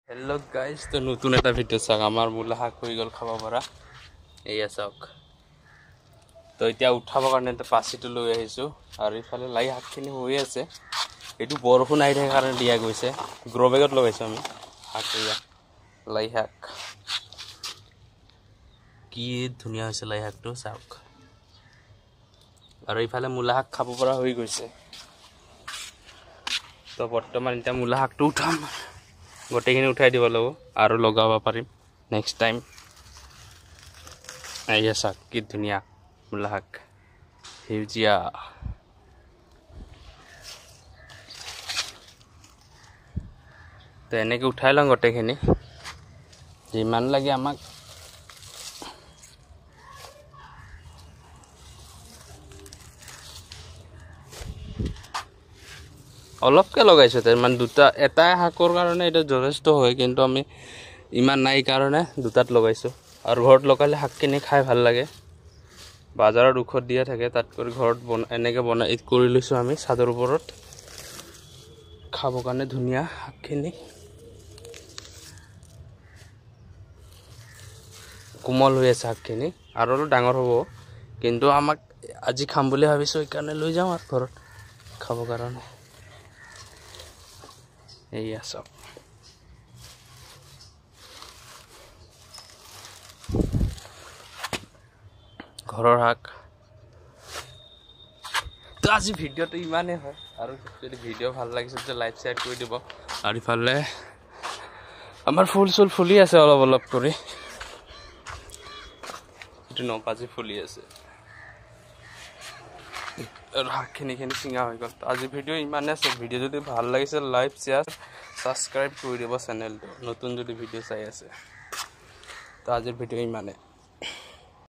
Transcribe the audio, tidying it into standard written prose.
Hello guys, তো নতুন এটা ভিডিও চাওক আমাৰ মূলা শাক হৈ গল খাব পৰা এইয়া চাওক তো এতিয়া উঠাবৰ কাৰণে এটা পাচিটো লৈ আহিছো আৰু ইফালে লাই শাকখিনি হৈ আছে এটো বৰষুণ আহি থাকে কাৰণে দিয়া গৈছে গ্ৰো বেগত লগাইছো আমি শাক এয়া লাই শাক কি ধুনীয়া হৈছে লাই শাকটো চাওক আৰু ইফালে মূলা শাক খাব পৰা হৈ গৈছে তো বৰ্তমান এটা মূলা শাকটো উঠাম গোটেইখিনি উঠাই দিব লাগিব আৰু লগাব পাৰিম নেক্সট টাইম আইয়া চাওক কি ধুনীয়া মূলা শাক সেউজীয়া তো এনেকৈ উঠাই লওঁ গোটেইখিনি যিমান লাগে আমাক অলপকে লগাইছো মানে দুটা এটা শাকৰ কাৰণে এটা যথেষ্ট হয় কিন্তু আমি ইমান নাই কাৰণে দুটাত লগাইছো আৰু ঘৰত লগালে শাকখিনি খাই ভাল লাগে বাজাৰত ঔষধ দিয়া থাকে তাত কৰি ঘৰত এনেকৈ বনাই কৰি লৈছো আমি চাদৰ ওপৰত খাব কাৰণে ধুনীয়া শাকখিনি কোমল হৈ আছে শাকখিনি আৰু অলপ ডাঙৰ হ'ব কিন্তু আমাক আজি খাম বুলি ভাবিছো এই কাৰণে লৈ যাওঁ আৰু ঘৰত খাব কাৰণে এইয়া সব ঘৰৰ শাক তো আজি ভিডিওটো ইমানেই হয় আৰু যদি ভিডিও ভাল লাগিছে তো লাইক শেয়াৰ কৰি দিব আৰু ইফালে আমাৰ ফুল ফুলি আছে অলপ অলপ কৰি এটো নপাজি ফুলি আছে আৰু শাকখিনি চিঙা হৈ গ'ল আজি ভিডিও ইমানে আছে ভিডিও যদি ভাল লাগিছে লাইক শেয়াৰ সাবস্ক্ৰাইব কৰি দিব চেনেলটো নতুন যদি ভিডিও চাই আছে তো আজিৰ ভিডিও ইমানে